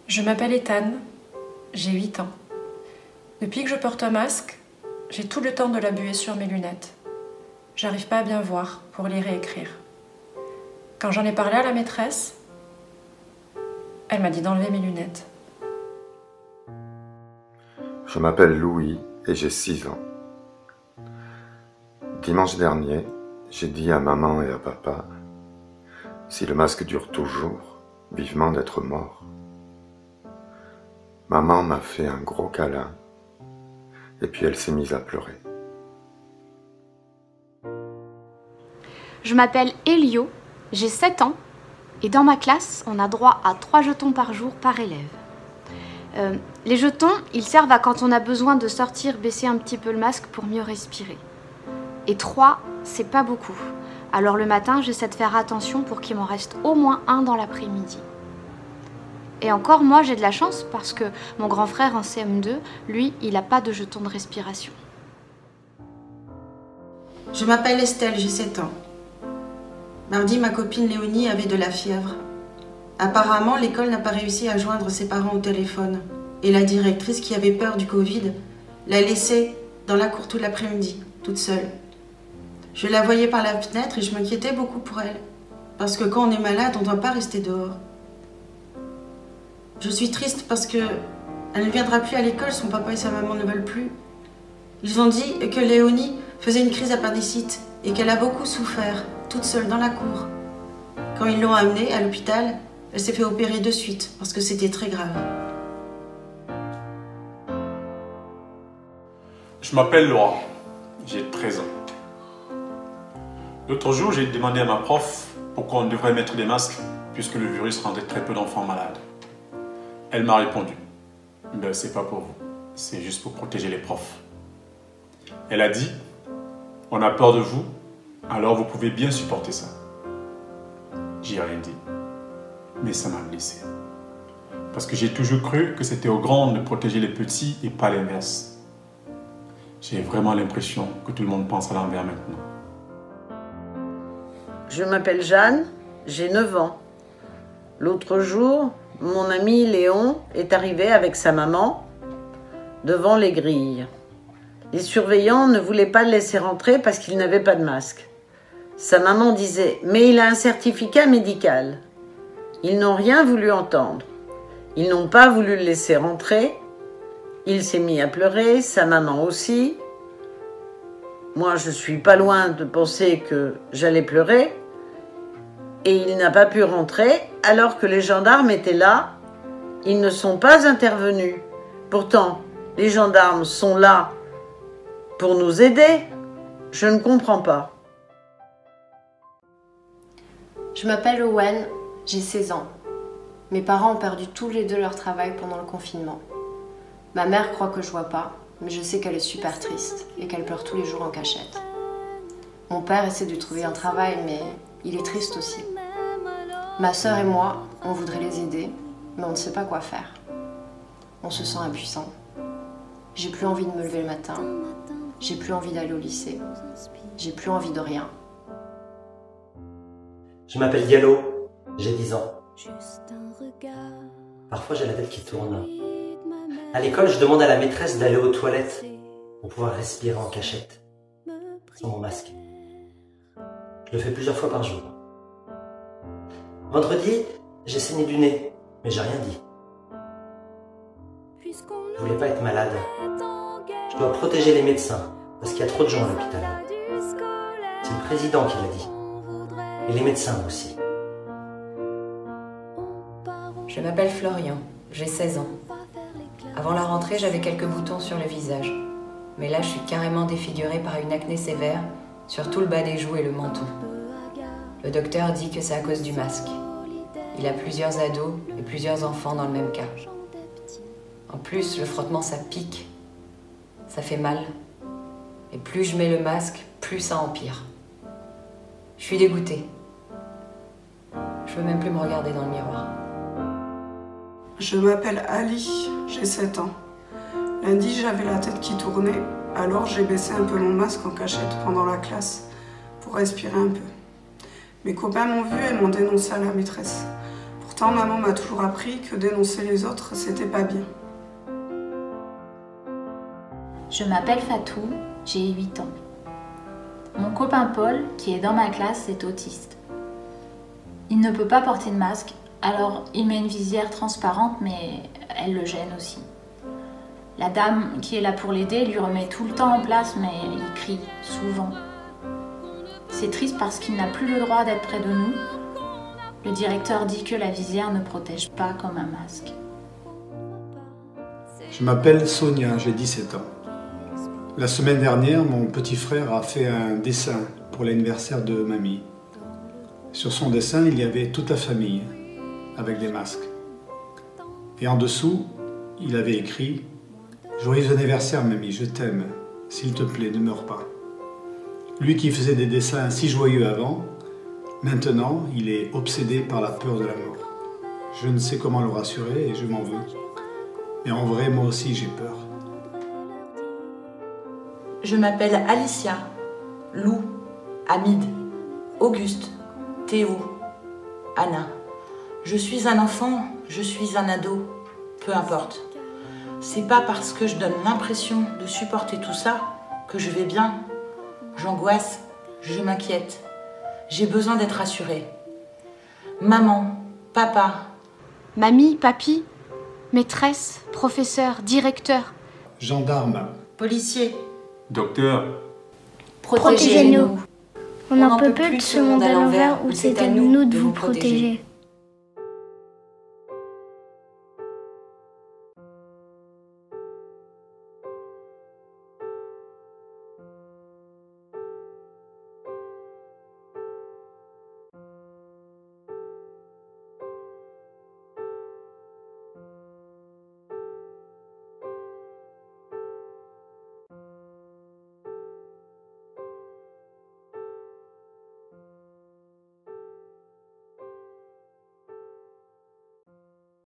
Je m'appelle Ethan, j'ai 8 ans. Depuis que je porte un masque, j'ai tout le temps de la buée sur mes lunettes. J'arrive pas à bien voir pour lire et écrire. Quand j'en ai parlé à la maîtresse, elle m'a dit d'enlever mes lunettes. Je m'appelle Louis et j'ai 6 ans. Dimanche dernier, j'ai dit à maman et à papa, si le masque dure toujours, vivement d'être mort. Maman m'a fait un gros câlin et puis elle s'est mise à pleurer. Je m'appelle Elio, j'ai 7 ans et dans ma classe, on a droit à 3 jetons par jour par élève. Les jetons, ils servent à quand on a besoin de sortir, baisser un petit peu le masque pour mieux respirer. Et 3, c'est pas beaucoup. Alors le matin, j'essaie de faire attention pour qu'il m'en reste au moins un dans l'après-midi. Et encore, moi, j'ai de la chance parce que mon grand frère en CM2, lui, il n'a pas de jeton de respiration. Je m'appelle Estelle, j'ai 7 ans. Mardi, ma copine Léonie avait de la fièvre. Apparemment, l'école n'a pas réussi à joindre ses parents au téléphone. Et la directrice, qui avait peur du Covid, l'a laissée dans la cour tout l'après-midi, toute seule. Je la voyais par la fenêtre et je m'inquiétais beaucoup pour elle. Parce que quand on est malade, on ne doit pas rester dehors. Je suis triste parce que elle ne viendra plus à l'école, son papa et sa maman ne veulent plus. Ils ont dit que Léonie faisait une crise d'appendicite et qu'elle a beaucoup souffert, toute seule dans la cour. Quand ils l'ont amenée à l'hôpital, elle s'est fait opérer de suite parce que c'était très grave. Je m'appelle Laura, j'ai 13 ans. L'autre jour, j'ai demandé à ma prof pourquoi on devrait mettre des masques puisque le virus rendait très peu d'enfants malades. Elle m'a répondu, ben, c'est pas pour vous, c'est juste pour protéger les profs. Elle a dit, on a peur de vous, alors vous pouvez bien supporter ça. J'ai rien dit, mais ça m'a blessé. Parce que j'ai toujours cru que c'était aux grands de protéger les petits et pas l'inverse. J'ai vraiment l'impression que tout le monde pense à l'envers maintenant. Je m'appelle Jeanne, j'ai 9 ans. L'autre jour, mon ami Léon est arrivé avec sa maman devant les grilles. Les surveillants ne voulaient pas le laisser rentrer parce qu'il n'avait pas de masque. Sa maman disait « Mais il a un certificat médical ». Ils n'ont rien voulu entendre. Ils n'ont pas voulu le laisser rentrer. Il s'est mis à pleurer, sa maman aussi. Moi, je suis pas loin de penser que j'allais pleurer. Et il n'a pas pu rentrer alors que les gendarmes étaient là. Ils ne sont pas intervenus. Pourtant, les gendarmes sont là pour nous aider. Je ne comprends pas. Je m'appelle Owen, j'ai 16 ans. Mes parents ont perdu tous les deux leur travail pendant le confinement. Ma mère croit que je vois pas, mais je sais qu'elle est super triste et qu'elle pleure tous les jours en cachette. Mon père essaie de trouver un travail, mais il est triste aussi. Ma sœur et moi, on voudrait les aider, mais on ne sait pas quoi faire. On se sent impuissant. J'ai plus envie de me lever le matin. J'ai plus envie d'aller au lycée. J'ai plus envie de rien. Je m'appelle Diallo, j'ai 10 ans. Parfois j'ai la tête qui tourne. À l'école, je demande à la maîtresse d'aller aux toilettes pour pouvoir respirer en cachette, sans mon masque. Je le fais plusieurs fois par jour. Vendredi, j'ai saigné du nez, mais j'ai rien dit. Je voulais pas être malade. Je dois protéger les médecins, parce qu'il y a trop de gens à l'hôpital. C'est le président qui l'a dit. Et les médecins aussi. Je m'appelle Florian, j'ai 16 ans. Avant la rentrée, j'avais quelques boutons sur le visage. Mais là, je suis carrément défigurée par une acné sévère sur tout le bas des joues et le menton. Le docteur dit que c'est à cause du masque. Il a plusieurs ados et plusieurs enfants dans le même cas. En plus, le frottement, ça pique. Ça fait mal. Et plus je mets le masque, plus ça empire. Je suis dégoûtée. Je veux même plus me regarder dans le miroir. Je m'appelle Ali, j'ai 7 ans. Lundi, j'avais la tête qui tournait, alors j'ai baissé un peu mon masque en cachette pendant la classe pour respirer un peu. Mes copains m'ont vu et m'ont dénoncé à la maîtresse. Pourtant, maman m'a toujours appris que dénoncer les autres, c'était pas bien. Je m'appelle Fatou, j'ai 8 ans. Mon copain Paul, qui est dans ma classe, est autiste. Il ne peut pas porter de masque, alors il met une visière transparente, mais elle le gêne aussi. La dame qui est là pour l'aider lui remet tout le temps en place, mais il crie souvent. C'est triste parce qu'il n'a plus le droit d'être près de nous. Le directeur dit que la visière ne protège pas comme un masque. Je m'appelle Sonia, j'ai 17 ans. La semaine dernière, mon petit frère a fait un dessin pour l'anniversaire de mamie. Sur son dessin, il y avait toute la famille, avec des masques. Et en dessous, il avait écrit « Joyeux anniversaire mamie, je t'aime, s'il te plaît, ne meurs pas ». Lui qui faisait des dessins si joyeux avant, maintenant, il est obsédé par la peur de la mort. Je ne sais comment le rassurer et je m'en veux. Mais en vrai, moi aussi, j'ai peur. Je m'appelle Alicia, Lou, Hamid, Auguste, Théo, Anna. Je suis un enfant, je suis un ado, peu importe. C'est pas parce que je donne l'impression de supporter tout ça que je vais bien. J'angoisse, je m'inquiète. J'ai besoin d'être rassurée. Maman, papa. Mamie, papy, maîtresse, professeur, directeur. Gendarme. Policier. Docteur. Protégez-nous. On n'en peut plus de ce monde à l'envers où c'est à nous de vous protéger.